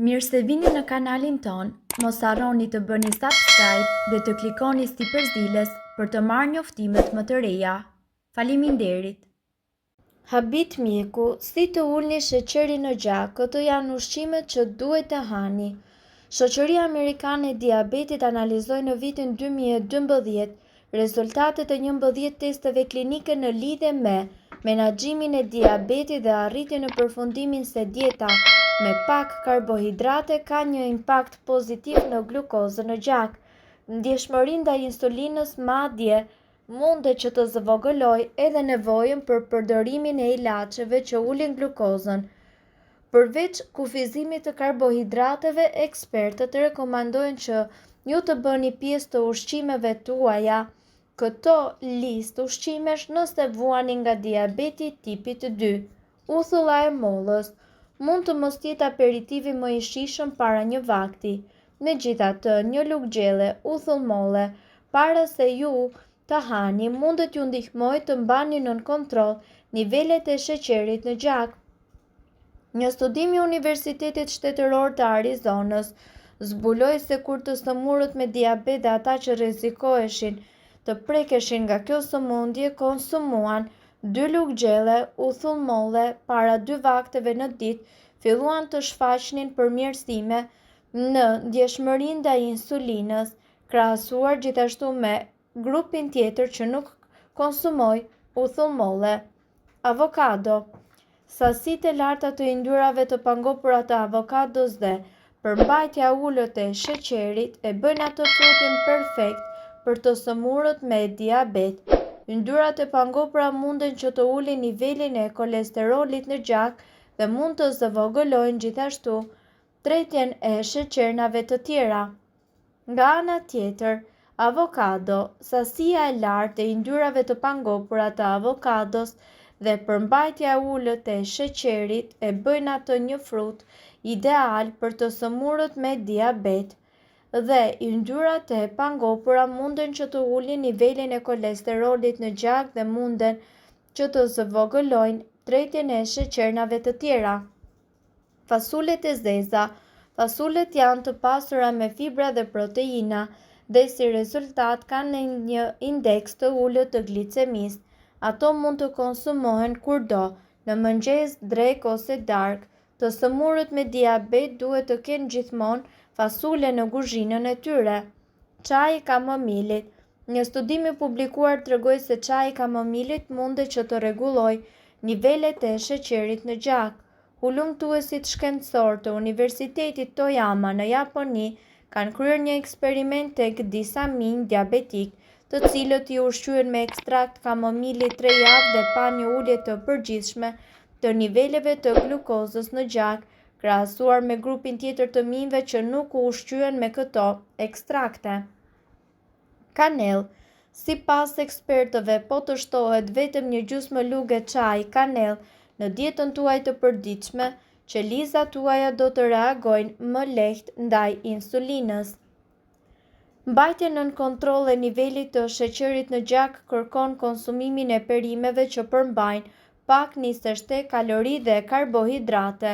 Mirë se vini në kanalin ton, mos harroni të bëni subscribe dhe të klikoni si përzieles për të marrë njoftimet më të reja. Faleminderit! Habit mjeku, si të ulni sheqerin në gjak, këto janë ushqimet që duhet të hani. Shoqëria Amerikane e Diabetit analizoi në vitin 2012 rezultatet e 11 testeve klinike në lidhje me menaxhimin e diabetit dhe arritjen në përfundimin se dieta me pak karbohidrate ka një impakt pozitiv në glukozën në gjak. Ndjeshmërinë ndaj insulinës madje mundet që të zvogëlojë edhe nevojën për përdorimin e ilaçeve që ulin glukozën. Përveç kufizimit të karbohidrateve, ekspertët rekomandojnë që ju të bëni pjesë të ushqimeve tuaja këto listë ushqimesh nëse vuani nga diabeti tipit 2. Uthulla e mollës mund të mos jetë aperitivi më i shijshëm para një vakti. Megjithatë, një lugë gjelle uthull molle para se ju të hani mundet ju ndihmojë të mbani nën kontroll nivelet e sheqerit në gjak. Një studim i Universitetit Shtetëror të Arizonës zbuloi se kur të sëmurët me diabet dhe ata që rrezikoheshin të prekeshin nga kjo sëmundje konsumuan 2 lugë gjelle uthull molle para 2 vakteve në ditë, filluan të shfaqnin përmirësime në ndjeshmërinë ndaj insulinës, krahasuar gjithashtu me grupin tjetër që nuk konsumoi uthull molle. Avokado. Sasitë e larta të yndyrave të pangopura të avokados dhe përmbajtja e ulët e sheqerit e bëjnë atë frutin perfekt për të sëmurët me diabet. Yndyrat e pangopura munden që të ulin nivelin e kolesterolit në gjak dhe mund të zvogëlojnë gjithashtu tretjen e sheqernave të tjera. Nga ana tjetër, avokado, sasia e lartë e yndyrave të pangopura të avokados dhe përmbajtja e ulët e sheqerit e bëjnë atë një frut ideal për të sëmurët me diabet. Dhe yndyrat e pangopura munden që të ulin nivelin e kolesterolit në gjak dhe munden që të zvogëlojnë tretjen e sheqernave të tjera. Fasulet e zeza. Fasulet janë të pasura me fibra dhe proteina dhe si rezultat kanë një indeks të ulët të glicemisë. Ato mund të konsumohen kurdo, në mëngjes, drek ose darkë. Të sëmurët me diabet duhet të kenë gjithmonë fasule në kuzhinën e tyre. Çaji i kamomilit. Një studim i publikuar tregoi se çaji i kamomilit mundet që të rregullojë nivelet e sheqerit në gjak. Hulumtuesit shkencor të Universitetit Toyama në Japoni kanë kryer një eksperiment tek disa minj diabetik, të cilët i ushqyen me ekstrakt kamomili 3 javë dhe pa një ulje të përgjithshme të niveleve të glukozës në gjak, krahasuar me grupin tjetër të minjve që nuk u ushqyen me këto ekstrakte. Kanell. Sipas ekspertëve, po të shtohet vetëm një gjysmë lugë çaji kanell në dietën tuaj të përditshme, qelizat tuaja do të reagojnë më lehtë ndaj insulinës. Mbajtja nën kontroll e nivelit të sheqerit në gjak kërkon konsumimin e perimeve që përmbajnë pak nisështe, kalori dhe karbohidrate.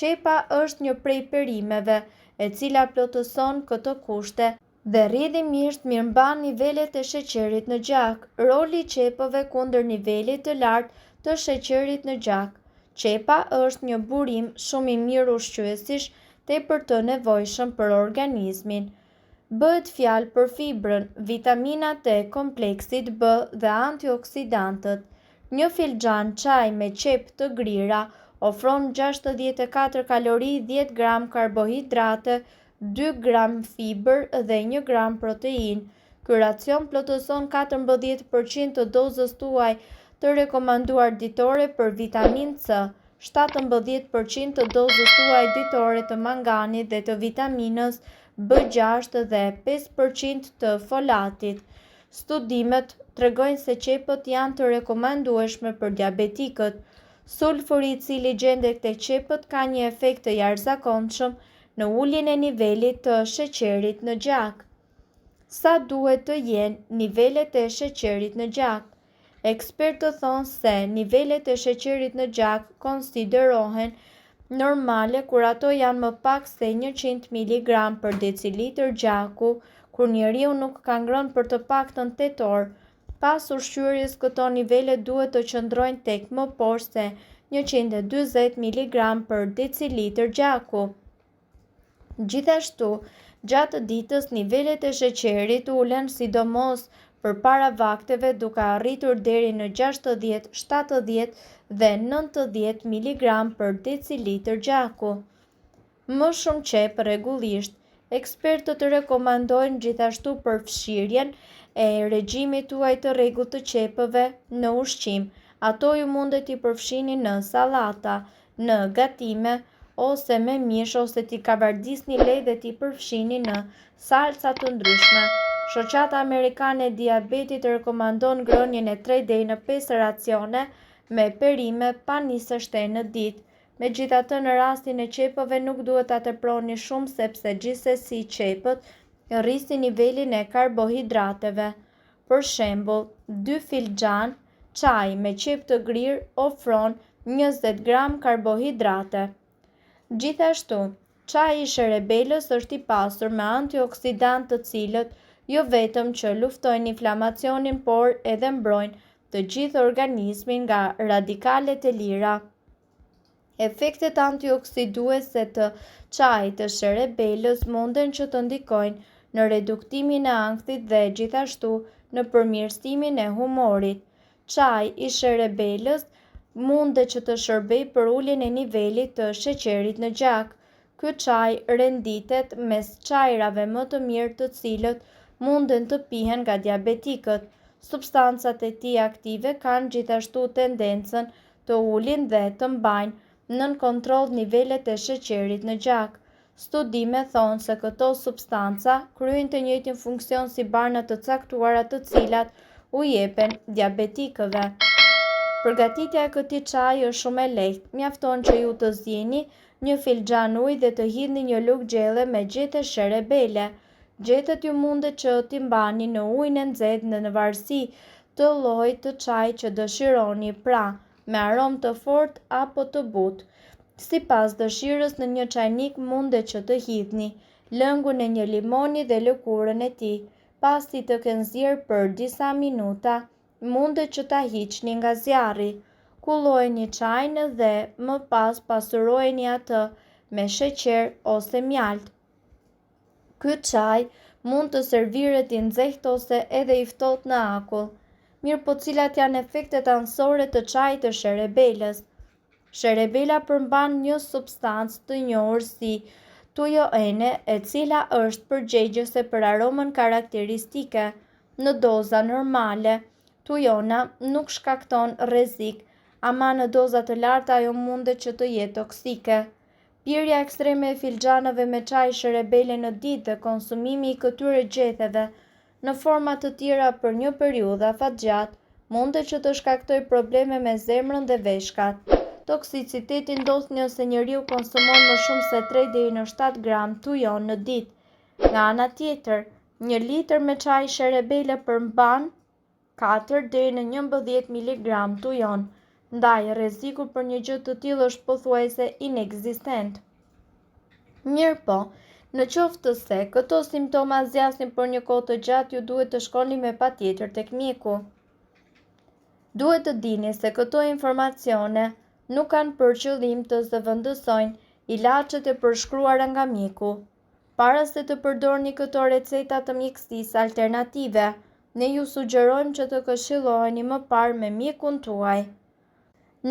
Qepa është një prej perimeve e cila plotëson këto kushte dhe rrjedhimisht mirëmban nivelet e sheqerit në gjak. Roli i qepëve kundër nivelit të lartë të sheqerit në gjak. Qepa është një burim shumë i mirë ushqyesish, tepër të nevojshëm për organizmin. Bëhet fjalë për fibrën, vitaminat e kompleksit B dhe antioksidantët. Një filxhan çaj me qepë të grira ofron 64 kalori, 10 gram karbohidrate, 2 gram fibër dhe 1 gram protein. Ky racion plotëson 14% të dozës tuaj të rekomanduar ditore për vitaminë C, 17% të dozës tuaj ditore të manganit dhe të vitaminës B6 dhe 5% të folatit. Studimet tregojnë se qepët janë të rekomandueshme për diabetikët. Sulfuri i cili gjendet tek qepët ka një efekt të jashtëzakonshëm në uljen e nivelit të sheqerit në gjak. Sa duhet të jenë nivelet e sheqerit në gjak? Ekspertët thonë se nivelet e sheqerit në gjak konsiderohen normale kur ato janë më pak se 100 mg për decilitër gjaku, kur njeriu nuk ka ngrënë për të paktën 8 orë. Pas ushqyerjes këto nivele duhet të qëndrojnë tek më poshtë se 140 mg për decilitër gjaku. Gjithashtu, gjatë ditës nivelet e sheqerit ulen sidomos përpara vakteve duke arritur deri në 60, 70 dhe 90 mg për decilitër gjaku. Më shumë qepë rregullisht. Ekspertët rekomandojnë gjithashtu përfshirjen e regjimit tuaj të rregullt të qepëve në ushqim. Ato ju mundet t'i përfshini në sallata, në gatime, ose me mish ose t'i kavardisni lejt dhe t'i përfshini në salca të ndryshme. Shoqata Amerikane e Diabetit rekomandon ngrënien e 3 deri në 5 racione me perime pa nisë shtenë në ditë. Megjithatë, në rastin e qepëve nuk duhet ta teproni shumë sepse gjithsesi qepët rrisin nivelin e karbohidrateve. Për shembull, 2 filxhan çaj me qepë të grirë ofron 20 gram karbohidrate. Gjithashtu, çaji i sherebelës është i pasur me antioksidantë të cilët jo vetëm që luftojnë inflamacionin, por edhe mbrojnë të gjithë organizmin nga radikalet e lira. Efektet antioksiduese të çajit të sherebelës munden që të ndikojnë në reduktimin e ankthit dhe gjithashtu në përmirësimin e humorit. Çaji i sherebelës mundet që të shërbejë për uljen e nivelit të sheqerit në gjak. Ky çaj renditet mes çajrave më të mirë të cilët munden të pihen nga diabetikët. Substancat e tij aktive kanë gjithashtu tendencën të ulin dhe të mbajnë nën kontroll nivelet e sheqerit në gjak. Studime thonë se këto substanca kryejnë të njëjtin funksion si barna të caktuara të cilat u jepen diabetikëve. Përgatitja e këtij çaji është shumë e lehtë. Mjafton që ju të zgjini 1 filxhan ujë dhe të hidhni një lugë gjelle me gjethe sherebele. Gjethet ju mundet që t'i mbani në ujin e nxehtë në varësi të llojit të çajit që dëshironi, pra me aromë të fortë apo të butë. Sipas dëshirës, në një çajnik mundet që të hidhni lëngun e një limoni dhe lëkurën e tij. Pasi të kenë nxjerrë për disa minuta, mundet që ta hiqni nga zjarri. Kullojeni çajin dhe më pas pasurojeni atë me sheqer ose mjalt. Ky çaj mund të serviret i nxehtë ose edhe i ftohtë në akull. Mirë, cilat janë efektet anësore të çajit të sherebelës? Sherebela përmban një substancë të njohur si tujoene, e cila është përgjegjëse për aromën karakteristike. Në doza normale, tujona nuk shkakton rrezik, ama në doza të larta ajo mundet që të jetë toksike. Pirja ekstreme e filxhaneve me çaj sherebele në ditë dhe konsumimi i këtyre gjetheve në forma të tjera për një periudhë afatgjatë mundet që të shkaktojë probleme me zemrën dhe veshkat. Toksiciteti ndodh nëse njeriu konsumon më shumë se 3 deri në 7 gram tujon në ditë. Nga ana tjetër, 1 litër me çaj sherebele përmban 4 deri në 11 mg tujon, ndaj rreziku për një gjë të tillë është pothuajse inekzistent. Mirëpo, në qoftë se këto simptoma zgjasin për një kohë të gjatë, ju duhet të shkoni me patjetër tek mjeku. Duhet të dini se këto informacione nuk kanë për qëllim të zëvendësojnë ilaçet e përshkruara nga mjeku. Para se të përdorni këto receta të mjekësisë alternative, ne ju sugjerojmë që të këshilloheni më parë me mjekun tuaj.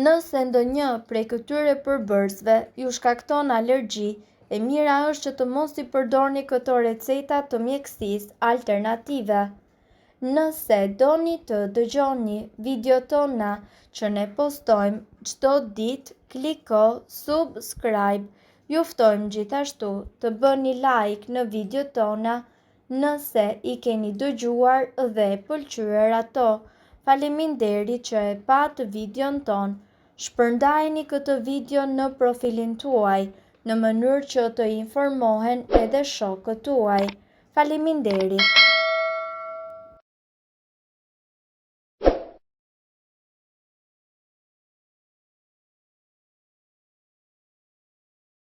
Nëse ndonjë prej këtyre përbërësve ju shkakton alergji, e mira është që të mos i përdorni këto receta të mjekësisë alternative. Nëse doni të dëgjoni videot tona që ne postojmë çdo ditë, kliko subscribe. Ju ftojmë gjithashtu të bëni like në videot tona nëse i keni dëgjuar dhe pëlqyer ato. Faleminderit që e pat videon ton. Shpërndajeni këtë video në profilin tuaj në mënyrë që të informohen edhe shokët tuaj. Faleminderit.